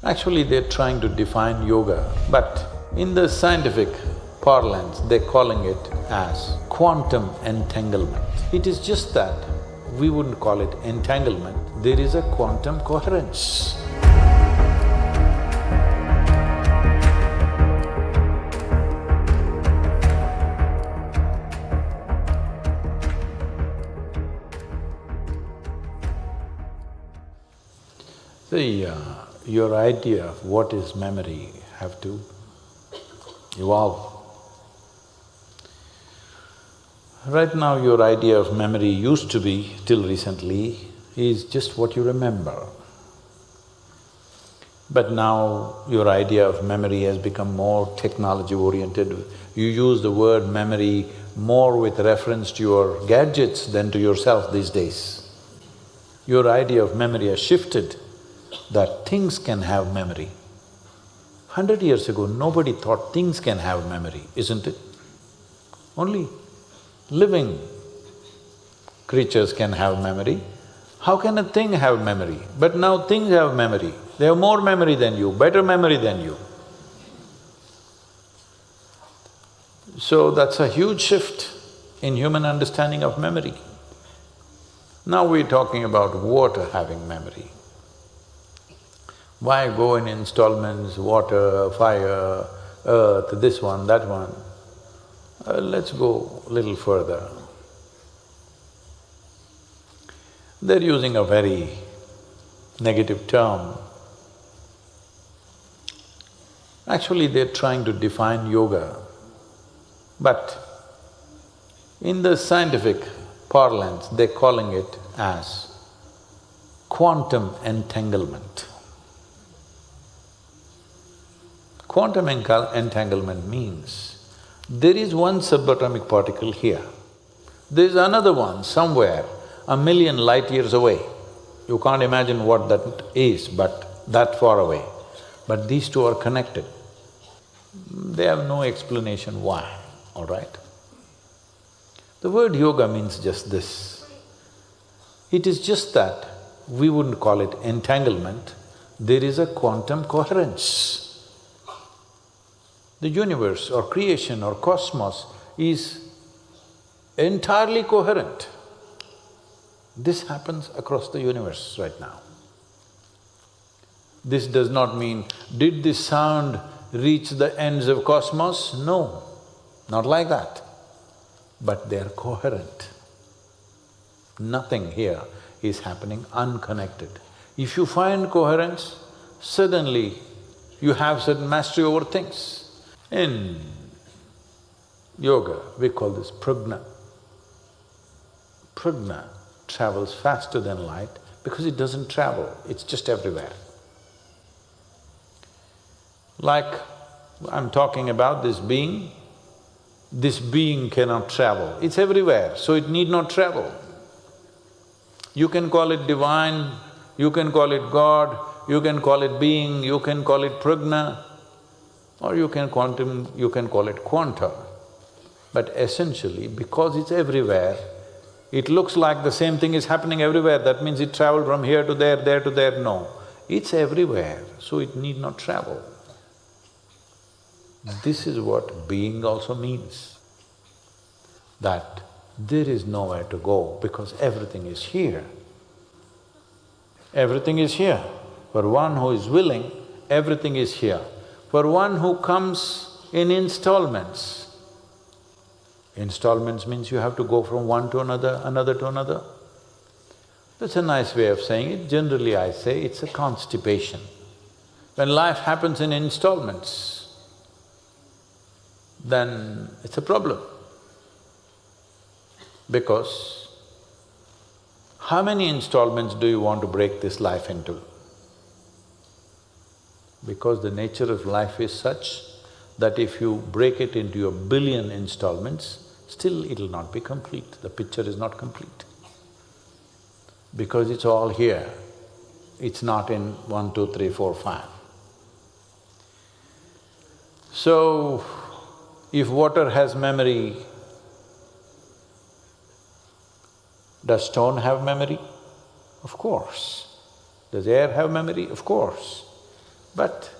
Actually, they're trying to define yoga, but in the scientific parlance, they're calling it as quantum entanglement. It is just that we wouldn't call it entanglement, there is a quantum coherence. Your idea of what is memory have to evolve. Right now, your idea of memory used to be, till recently, is just what you remember. But now, your idea of memory has become more technology-oriented. You use the word memory more with reference to your gadgets than to yourself these days. Your idea of memory has shifted, that things can have memory. 100 years ago, nobody thought things can have memory, isn't it? Only living creatures can have memory. How can a thing have memory? But now things have memory. They have more memory than you, better memory than you. So that's a huge shift in human understanding of memory. Now we're talking about water having memory. Why go in installments, water, fire, earth, this one, that one? Let's go a little further. They're using a very negative term. Actually, they're trying to define yoga, but in the scientific parlance, they're calling it as quantum entanglement. Quantum entanglement means there is one subatomic particle here, there is another one somewhere, 1,000,000 light years away. You can't imagine what that is, but that far away. But these two are connected. They have no explanation why, all right? The word yoga means just this. It is just that we wouldn't call it entanglement, there is a quantum coherence. The universe or creation or cosmos is entirely coherent. This happens across the universe right now. This does not mean, did this sound reach the ends of cosmos? No, not like that. But they're coherent. Nothing here is happening unconnected. If you find coherence, suddenly you have certain mastery over things. In yoga, we call this prajna. Prajna travels faster than light because it doesn't travel, it's just everywhere. Like I'm talking about this being cannot travel, it's everywhere, so it need not travel. You can call it divine, you can call it God, you can call it being, you can call it prajna, or you can call it quantum. But essentially, because it's everywhere, it looks like the same thing is happening everywhere, that means it traveled from here to there to there, no. It's everywhere, so it need not travel. This is what being also means, that there is nowhere to go because everything is here. Everything is here. For one who is willing, everything is here. For one who comes in installments, installments means you have to go from one to another, another to another. That's a nice way of saying it. Generally I say it's a constipation. When life happens in installments, then it's a problem. Because how many installments do you want to break this life into? Because the nature of life is such that if you break it into a billion installments, still it'll not be complete, the picture is not complete. Because it's all here, it's not in 1, 2, 3, 4, 5. So, if water has memory, does stone have memory? Of course. Does air have memory? Of course. But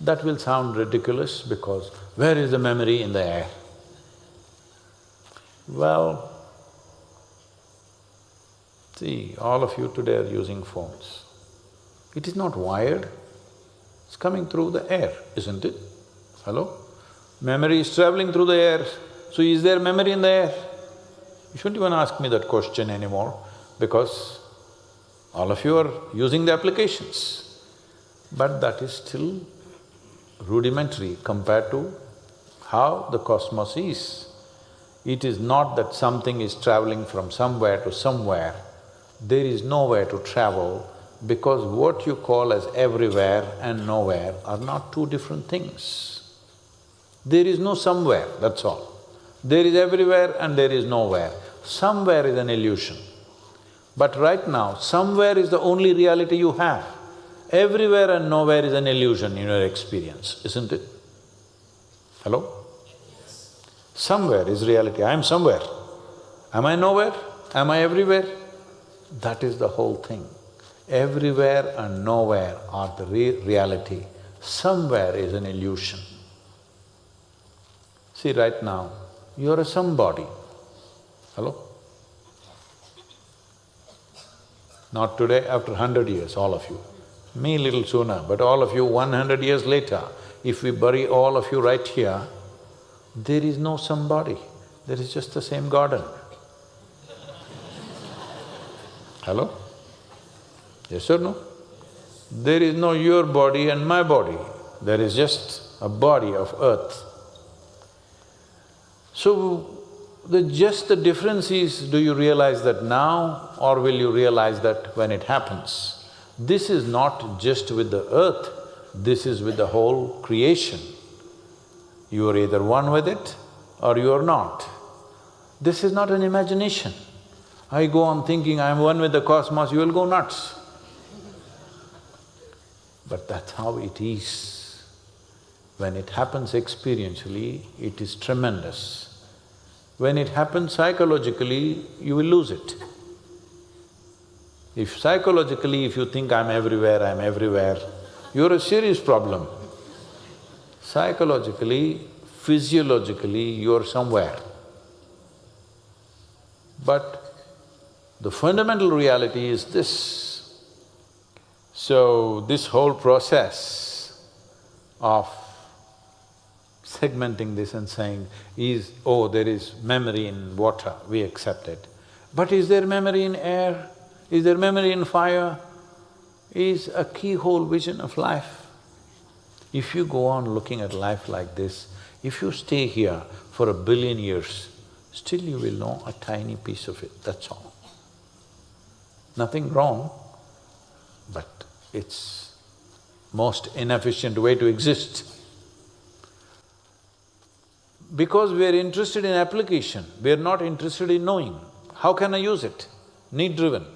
that will sound ridiculous because where is the memory in the air? Well, see, all of you today are using phones. It is not wired, it's coming through the air, isn't it? Hello? Memory is traveling through the air, so is there memory in the air? You shouldn't even ask me that question anymore because all of you are using the applications. But that is still rudimentary compared to how the cosmos is. It is not that something is traveling from somewhere to somewhere. There is nowhere to travel because what you call as everywhere and nowhere are not two different things. There is no somewhere, that's all. There is everywhere and there is nowhere. Somewhere is an illusion. But right now, somewhere is the only reality you have. Everywhere and nowhere is an illusion in your experience, isn't it? Hello? Somewhere is reality, I am somewhere. Am I nowhere? Am I everywhere? That is the whole thing. Everywhere and nowhere are the reality. Somewhere is an illusion. See, right now, you are a somebody. Hello? Not today, after 100 years, all of you. Me little sooner, but all of you 100 years later, if we bury all of you right here, there is no somebody, there is just the same garden. Hello? Yes or no? There is no your body and my body, there is just a body of earth. So, the difference is, do you realize that now or will you realize that when it happens? This is not just with the earth, this is with the whole creation. You are either one with it or you are not. This is not an imagination. I go on thinking I am one with the cosmos, you will go nuts. But that's how it is. When it happens experientially, it is tremendous. When it happens psychologically, you will lose it. If psychologically, if you think I'm everywhere, you're a serious problem. Psychologically, physiologically, you're somewhere. But the fundamental reality is this. So, this whole process of segmenting this and saying is, oh, there is memory in water, we accept it. But is there memory in air? Is there memory in fire? Is a keyhole vision of life. If you go on looking at life like this, if you stay here for 1 billion years, still you will know a tiny piece of it, that's all. Nothing wrong, but it's most inefficient way to exist. Because we are interested in application, we are not interested in knowing. How can I use it? Need-driven.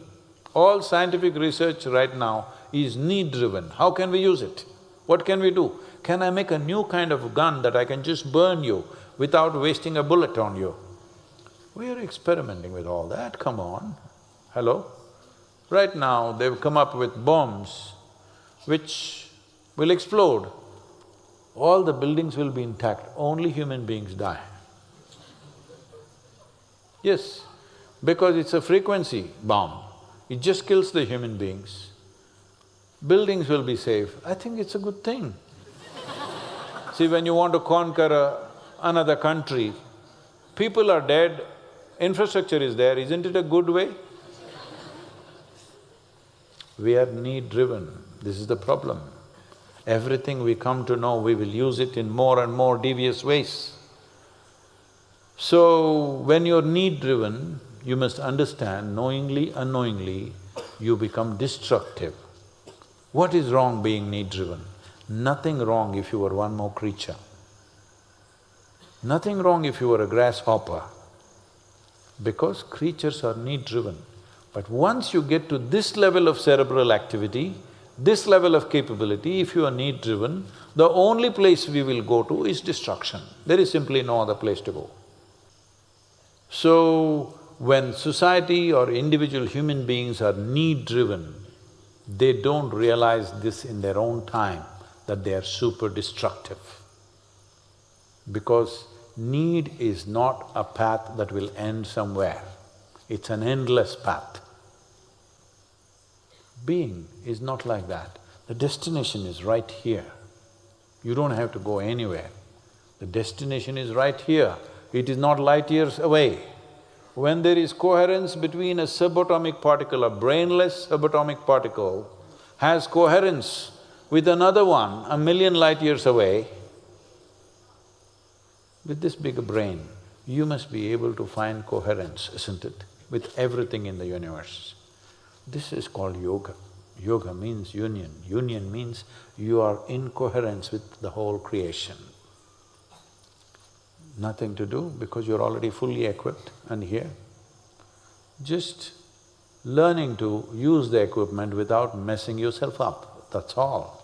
All scientific research right now is need-driven. How can we use it? What can we do? Can I make a new kind of gun that I can just burn you without wasting a bullet on you? We are experimenting with all that, come on, hello? Right now, they've come up with bombs which will explode. All the buildings will be intact, only human beings die. Yes, because it's a frequency bomb. It just kills the human beings. Buildings will be safe. I think it's a good thing. See, when you want to conquer another country, people are dead, infrastructure is there, isn't it a good way? We are need-driven, this is the problem. Everything we come to know, we will use it in more and more devious ways. So, when you're need-driven, you must understand, knowingly, unknowingly, you become destructive. What is wrong being need-driven? Nothing wrong if you were one more creature. Nothing wrong if you were a grasshopper, because creatures are need-driven. But once you get to this level of cerebral activity, this level of capability, if you are need-driven, the only place we will go to is destruction. There is simply no other place to go. So, when society or individual human beings are need-driven, they don't realize this in their own time. that they are super destructive. Because need is not a path that will end somewhere, it's an endless path. Being is not like that. The destination is right here. You don't have to go anywhere. The destination is right here. It is not light years away. When there is coherence between a subatomic particle, a brainless subatomic particle has coherence with another one 1,000,000 light years away, with this bigger brain, you must be able to find coherence, isn't it, with everything in the universe. This is called yoga. Yoga means union. Union means you are in coherence with the whole creation. Nothing to do because you're already fully equipped and here. Just learning to use the equipment without messing yourself up, that's all.